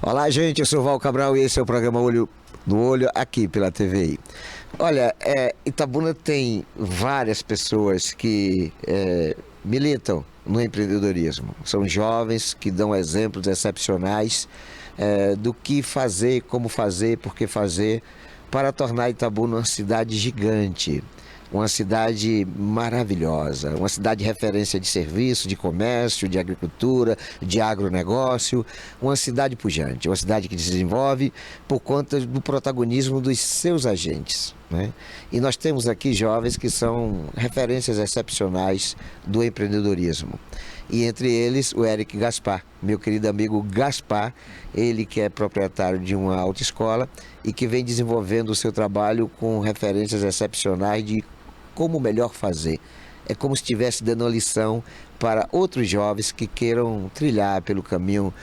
Olá, gente, eu sou o Val Cabral e esse é o programa Olho no Olho aqui pela TVI. Olha, Itabuna tem várias pessoas que militam no empreendedorismo. São jovens que dão exemplos excepcionais do que fazer, como fazer, por que fazer, para tornar Itabuna uma cidade gigante. Uma cidade maravilhosa, uma cidade de referência de serviço, de comércio, de agricultura, de agronegócio, uma cidade pujante, uma cidade que desenvolve por conta do protagonismo dos seus agentes, né? E nós temos aqui jovens que são referências excepcionais do empreendedorismo. E entre eles o Eric Gaspar, meu querido amigo Gaspar, ele que é proprietário de uma autoescola e que vem desenvolvendo o seu trabalho com referências excepcionais de como melhor fazer. É como se estivesse dando uma lição para outros jovens que queiram trilhar pelo caminho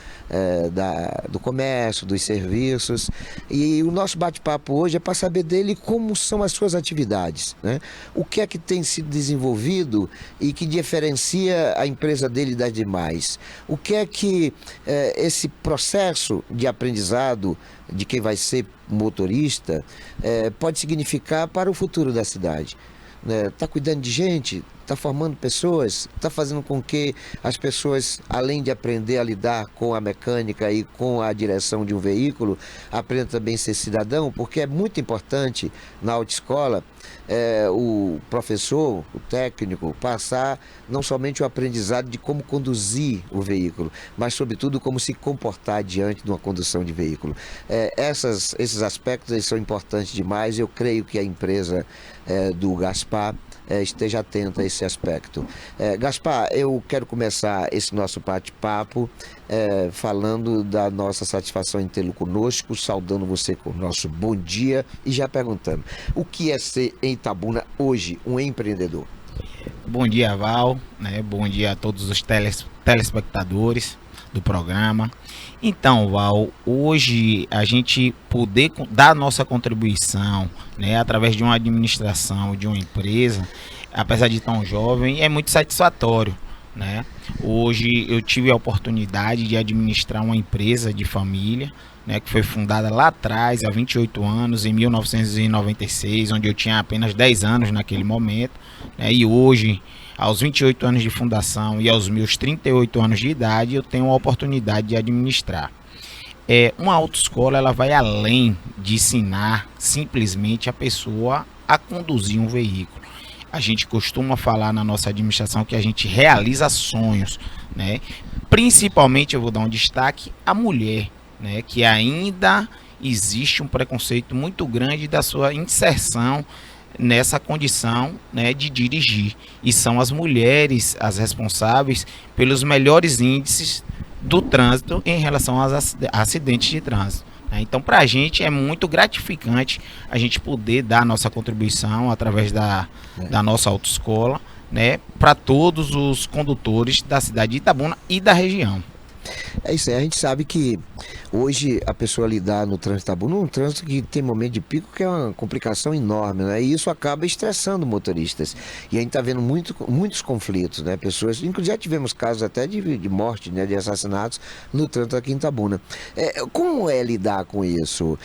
do comércio, dos serviços. E o nosso bate-papo hoje é para saber dele como são as suas atividades, né? O que é que tem sido desenvolvido e que diferencia a empresa dele das demais. O que é que esse processo de aprendizado de quem vai ser motorista pode significar para o futuro da cidade. Está cuidando de gente, está formando pessoas, está fazendo com que as pessoas, além de aprender a lidar com a mecânica e com a direção de um veículo, aprendam também a ser cidadão, porque é muito importante na autoescola o professor, o técnico, passar não somente o aprendizado de como conduzir o veículo, mas sobretudo como se comportar diante de uma condução de veículo. Esses aspectos eles são importantes demais. Eu creio que a empresa do Gaspar esteja atenta a esse aspecto. Gaspar, eu quero começar esse nosso bate-papo falando da nossa satisfação em tê-lo conosco, saudando você com o nosso bom dia e já perguntando, o que é ser em Itabuna hoje um empreendedor? Bom dia, Val, né? Bom dia a todos os telespectadores do programa. Então, Val, hoje a gente poder dar nossa contribuição, né, através de uma administração, de uma empresa, apesar de tão jovem, é muito satisfatório, né? Hoje eu tive a oportunidade de administrar uma empresa de família, né, que foi fundada lá atrás, há 28 anos, em 1996, onde eu tinha apenas 10 anos naquele momento, né, e hoje, aos 28 anos de fundação e aos meus 38 anos de idade, eu tenho a oportunidade de administrar. Uma autoescola, ela vai além de ensinar simplesmente a pessoa a conduzir um veículo. A gente costuma falar na nossa administração que a gente realiza sonhos, né? Principalmente, eu vou dar um destaque à mulher, né? Que ainda existe um preconceito muito grande da sua inserção nessa condição, né, de dirigir, e são as mulheres as responsáveis pelos melhores índices do trânsito em relação aos acidentes de trânsito. Então, para a gente é muito gratificante a gente poder dar a nossa contribuição através da nossa autoescola, né, para todos os condutores da cidade de Itabuna e da região. É isso aí, a gente sabe que hoje a pessoa lidar no trânsito Itabuna, um trânsito que tem momento de pico, que é uma complicação enorme, né? E isso acaba estressando motoristas. E a gente está vendo muitos conflitos, né? Pessoas, inclusive já tivemos casos até de morte, né? De assassinatos no trânsito aqui em Itabuna. Como é lidar com isso?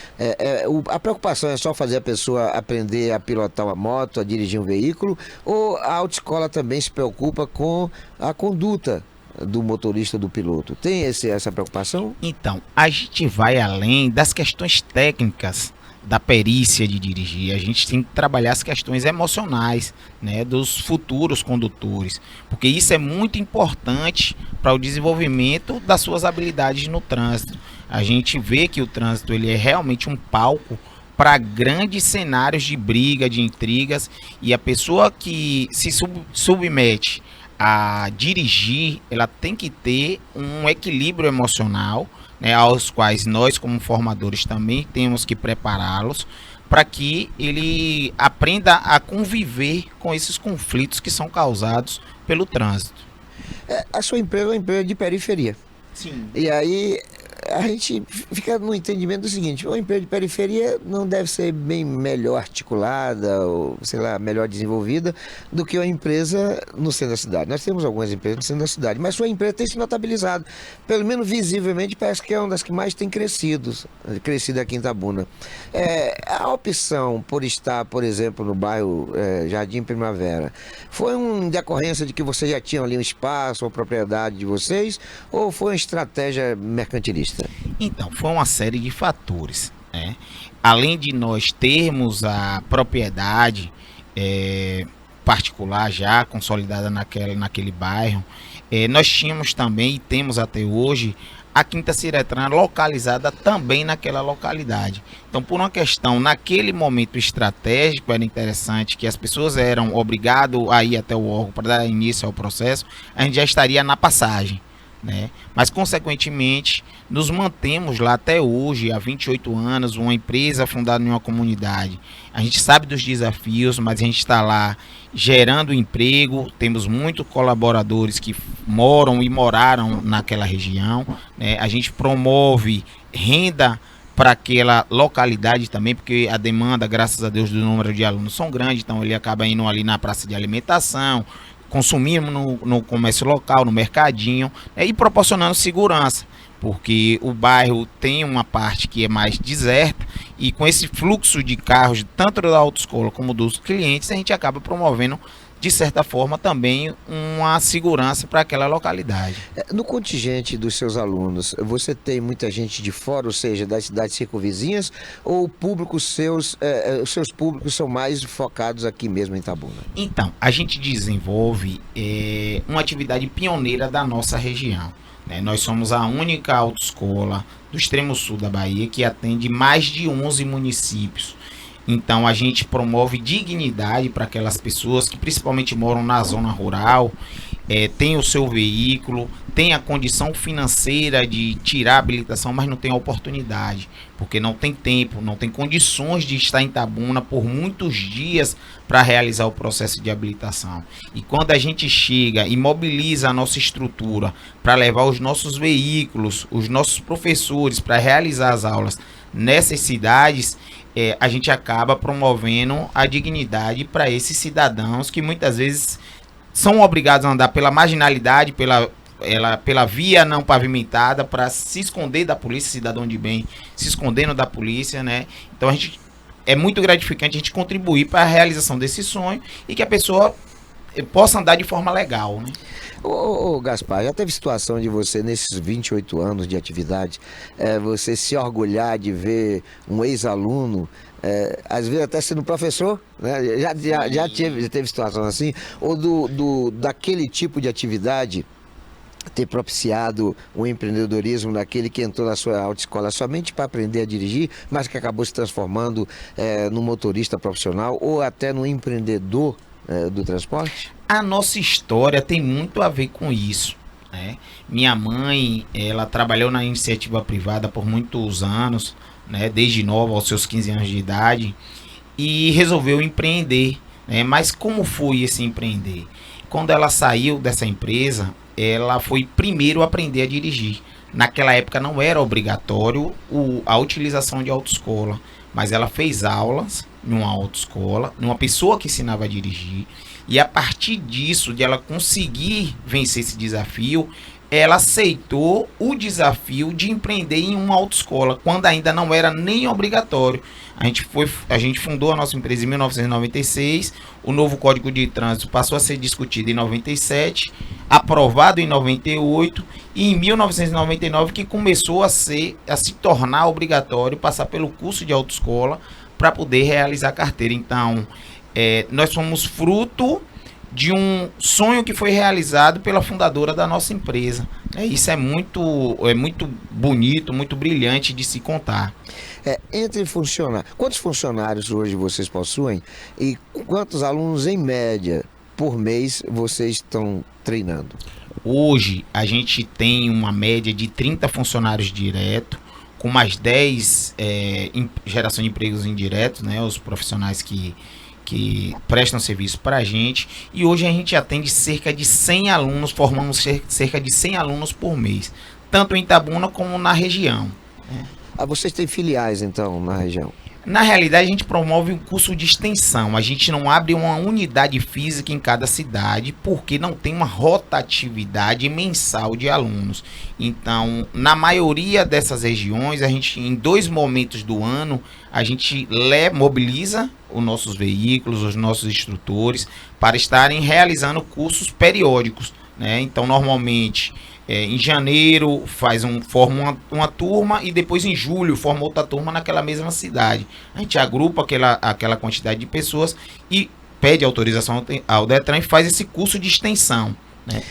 A preocupação é só fazer a pessoa aprender a pilotar uma moto, a dirigir um veículo, ou a autoescola também se preocupa com a conduta do motorista, do piloto? Tem essa preocupação? Então, a gente vai além das questões técnicas da perícia de dirigir. A gente tem que trabalhar as questões emocionais, né, dos futuros condutores, porque isso é muito importante para o desenvolvimento das suas habilidades no trânsito. A gente vê que o trânsito ele é realmente um palco para grandes cenários de briga, de intrigas, e a pessoa que se submete a dirigir, ela tem que ter um equilíbrio emocional, né, aos quais nós, como formadores, também temos que prepará-los para que ele aprenda a conviver com esses conflitos que são causados pelo trânsito. A sua empresa é uma empresa de periferia. Sim. E aí a gente fica no entendimento do seguinte: uma empresa de periferia não deve ser bem melhor articulada ou, sei lá, melhor desenvolvida do que uma empresa no centro da cidade. Nós temos algumas empresas no centro da cidade, mas sua empresa tem se notabilizado, pelo menos visivelmente, parece que é uma das que mais tem crescido aqui em Itabuna. A opção por estar, por exemplo, no bairro Jardim Primavera, foi uma decorrência de que vocês já tinham ali um espaço, uma propriedade de vocês, ou foi uma estratégia mercantilista? Então, foi uma série de fatores, né? Além de nós termos a propriedade particular já consolidada naquele bairro, nós tínhamos também e temos até hoje a Quinta Ciretran localizada também naquela localidade. Então, por uma questão, naquele momento estratégico, era interessante que as pessoas eram obrigadas a ir até o órgão para dar início ao processo, a gente já estaria na passagem, né? Mas, consequentemente, nos mantemos lá até hoje, há 28 anos, uma empresa fundada em uma comunidade. A gente sabe dos desafios, mas a gente está lá gerando emprego, temos muitos colaboradores que moram e moraram naquela região, né? A gente promove renda para aquela localidade também, porque a demanda, graças a Deus, do número de alunos são grandes, então ele acaba indo ali na praça de alimentação, consumindo no comércio local, no mercadinho, e proporcionando segurança, porque o bairro tem uma parte que é mais deserta e com esse fluxo de carros, tanto da autoescola como dos clientes, a gente acaba promovendo, de certa forma, também uma segurança para aquela localidade. No contingente dos seus alunos, você tem muita gente de fora, ou seja, das cidades circunvizinhas, ou os seus públicos são mais focados aqui mesmo em Itabuna? Então, a gente desenvolve uma atividade pioneira da nossa região. Nós somos a única autoescola do extremo sul da Bahia que atende mais de 11 municípios. Então a gente promove dignidade para aquelas pessoas que principalmente moram na zona rural, tem o seu veículo, tem a condição financeira de tirar a habilitação, mas não tem a oportunidade, porque não tem tempo, não tem condições de estar em Itabuna por muitos dias para realizar o processo de habilitação. E quando a gente chega e mobiliza a nossa estrutura para levar os nossos veículos, os nossos professores para realizar as aulas nessas cidades, a gente acaba promovendo a dignidade para esses cidadãos que muitas vezes são obrigados a andar pela marginalidade, pela via não pavimentada, para se esconder da polícia, cidadão de bem, se escondendo da polícia, né? Então é muito gratificante a gente contribuir para a realização desse sonho e que a pessoa possa andar de forma legal, né? Ô Gaspar, já teve situação de você, nesses 28 anos de atividade, você se orgulhar de ver um ex-aluno, às vezes até sendo professor, né? Já teve situação assim? Ou daquele tipo de atividade ter propiciado o empreendedorismo daquele que entrou na sua autoescola somente para aprender a dirigir, mas que acabou se transformando num motorista profissional ou até num empreendedor do transporte? A nossa história tem muito a ver com isso, né? Minha mãe, ela trabalhou na iniciativa privada por muitos anos, né? Desde nova, aos seus 15 anos de idade, e resolveu empreender, né? Mas como foi esse empreender? Quando ela saiu dessa empresa, ela foi primeiro aprender a dirigir. Naquela época não era obrigatório a utilização de autoescola, mas ela fez aulas numa autoescola, numa pessoa que ensinava a dirigir, e a partir disso, de ela conseguir vencer esse desafio, ela aceitou o desafio de empreender em uma autoescola, quando ainda não era nem obrigatório. A gente fundou a nossa empresa em 1996, o novo Código de Trânsito passou a ser discutido em 97, aprovado em 98, e em 1999 que começou a se tornar obrigatório passar pelo curso de autoescola para poder realizar a carteira. Então, nós somos fruto de um sonho que foi realizado pela fundadora da nossa empresa. Isso é muito bonito, muito brilhante de se contar. Quantos funcionários hoje vocês possuem e quantos alunos em média por mês vocês estão treinando? Hoje a gente tem uma média de 30 funcionários direto, com mais 10 geração de empregos indiretos, né, os profissionais que prestam serviço para a gente, e hoje a gente atende cerca de 100 alunos, formamos cerca de 100 alunos por mês, tanto em Itabuna como na região. Vocês têm filiais, então, na região? Na realidade, a gente promove um curso de extensão. A gente não abre uma unidade física em cada cidade, porque não tem uma rotatividade mensal de alunos. Então, na maioria dessas regiões, a gente, em 2 momentos do ano, a gente mobiliza os nossos veículos, os nossos instrutores, para estarem realizando cursos periódicos, né? Então, normalmente, em janeiro forma uma turma e depois em julho forma outra turma naquela mesma cidade. A gente agrupa aquela quantidade de pessoas e pede autorização ao Detran e faz esse curso de extensão, né?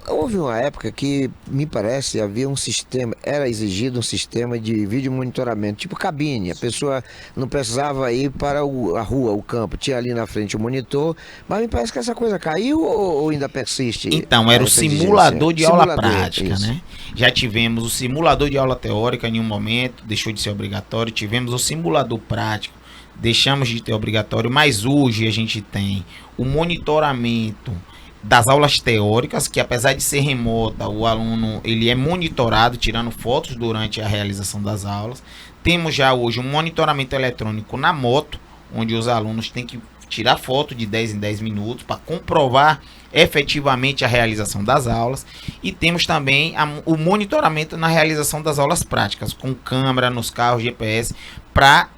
Houve uma época que, me parece, havia um sistema, era exigido um sistema de vídeo monitoramento, tipo cabine. A pessoa não precisava ir para a rua, o campo, tinha ali na frente o monitor, mas me parece que essa coisa caiu ou ainda persiste? Então, era o simulador de aula prática, isso, né? Já tivemos o simulador de aula teórica em um momento, deixou de ser obrigatório, tivemos o simulador prático, deixamos de ter obrigatório, mas hoje a gente tem o monitoramento das aulas teóricas, que apesar de ser remota, o aluno ele é monitorado, tirando fotos durante a realização das aulas. Temos já hoje um monitoramento eletrônico na moto, onde os alunos têm que tirar foto de 10 em 10 minutos para comprovar efetivamente a realização das aulas. E temos também o monitoramento na realização das aulas práticas, com câmera nos carros, GPS, para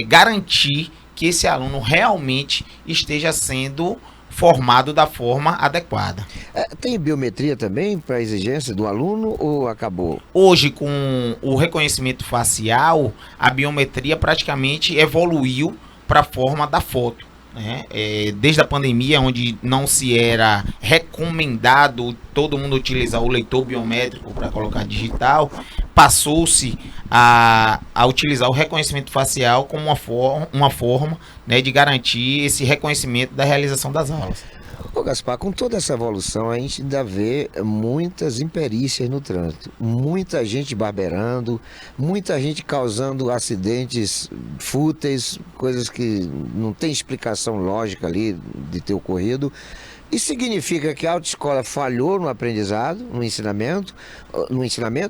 garantir que esse aluno realmente esteja sendo formado da forma adequada. Tem biometria também para exigência do aluno ou acabou? Hoje, com o reconhecimento facial, a biometria praticamente evoluiu para a forma da foto, né? Desde a pandemia, onde não se era recomendado todo mundo utilizar o leitor biométrico para colocar digital, passou-se a utilizar o reconhecimento facial como uma forma, né, de garantir esse reconhecimento da realização das aulas. Ô Gaspar, com toda essa evolução, a gente ainda vê muitas imperícias no trânsito. Muita gente barbeirando, muita gente causando acidentes fúteis, coisas que não tem explicação lógica ali de ter ocorrido. Isso significa que a autoescola falhou no aprendizado, no ensinamento,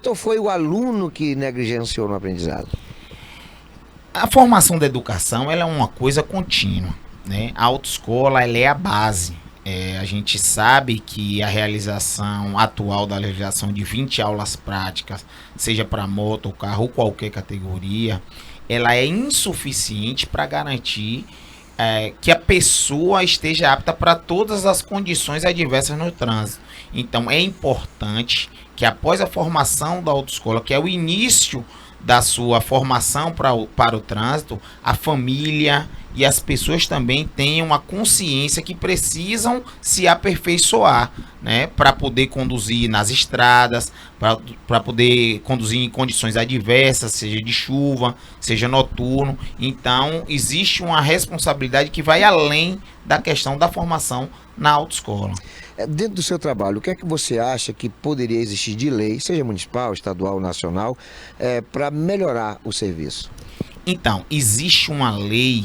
ou foi o aluno que negligenciou no aprendizado? A formação da educação ela é uma coisa contínua, né? A autoescola ela é a base. A gente sabe que a realização atual da legislação de 20 aulas práticas, seja para moto, carro ou qualquer categoria, ela é insuficiente para garantir que a pessoa esteja apta para todas as condições adversas no trânsito. Então é importante que após a formação da autoescola, que é o início da sua formação para o trânsito, a família e as pessoas também tenham a consciência que precisam se aperfeiçoar, né, para poder conduzir nas estradas, para poder conduzir em condições adversas, seja de chuva, seja noturno. Então, existe uma responsabilidade que vai além da questão da formação na autoescola. Dentro do seu trabalho, o que é que você acha que poderia existir de lei, seja municipal, estadual, nacional, para melhorar o serviço? Então, existe uma lei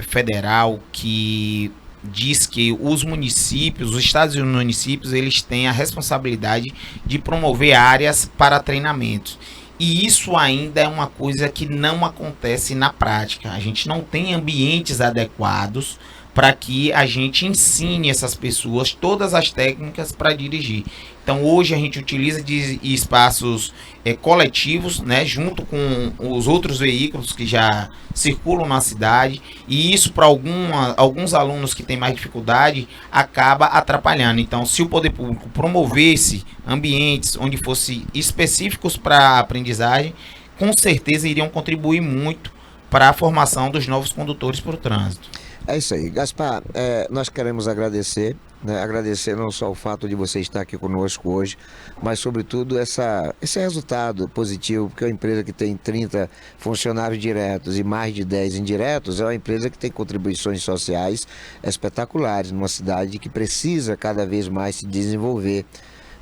federal que diz que os municípios, os estados e os municípios, eles têm a responsabilidade de promover áreas para treinamentos. E isso ainda é uma coisa que não acontece na prática. A gente não tem ambientes adequados para que a gente ensine essas pessoas todas as técnicas para dirigir. Então hoje a gente utiliza de espaços coletivos, né, junto com os outros veículos que já circulam na cidade, e isso para alguns alunos que têm mais dificuldade acaba atrapalhando. Então, se o poder público promovesse ambientes onde fossem específicos para a aprendizagem, com certeza iriam contribuir muito para a formação dos novos condutores para o trânsito. É isso aí. Gaspar, nós queremos agradecer, né? Agradecer não só o fato de você estar aqui conosco hoje, mas sobretudo esse resultado positivo, porque é uma empresa que tem 30 funcionários diretos e mais de 10 indiretos, é uma empresa que tem contribuições sociais espetaculares numa cidade que precisa cada vez mais se desenvolver.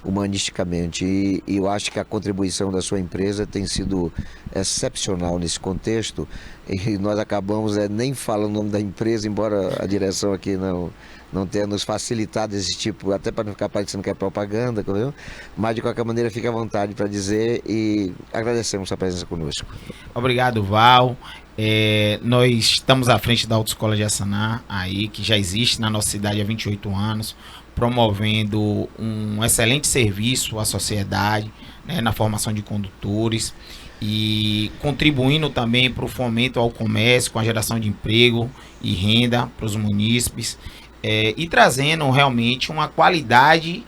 humanisticamente. E eu acho que a contribuição da sua empresa tem sido excepcional nesse contexto, e nós acabamos nem falando o nome da empresa, embora a direção aqui não tenha nos facilitado esse tipo, até para não ficar parecendo que é propaganda, entendeu? Mas de qualquer maneira fique à vontade para dizer, e agradecemos a presença conosco. Obrigado, Val. Nós estamos à frente da Autoescola de Assaná, aí, que já existe na nossa cidade há 28 anos, promovendo um excelente serviço à sociedade, né, na formação de condutores e contribuindo também para o fomento ao comércio, com a geração de emprego e renda para os munícipes, e trazendo realmente uma qualidade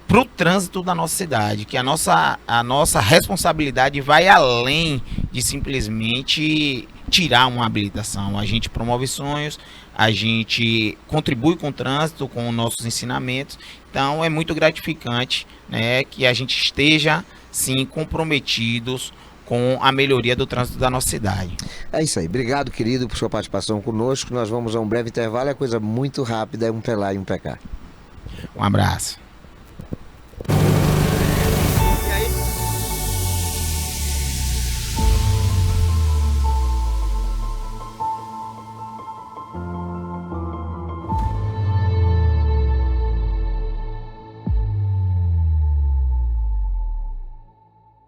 para o trânsito da nossa cidade, que a nossa responsabilidade vai além de simplesmente tirar uma habilitação. A gente promove sonhos, a gente contribui com o trânsito, com nossos ensinamentos. Então é muito gratificante, né, que a gente esteja sim comprometidos com a melhoria do trânsito da nossa cidade. É isso aí. Obrigado, querido, por sua participação conosco. Nós vamos a um breve intervalo, é coisa muito rápida, é um pra lá e um pra cá. Um abraço.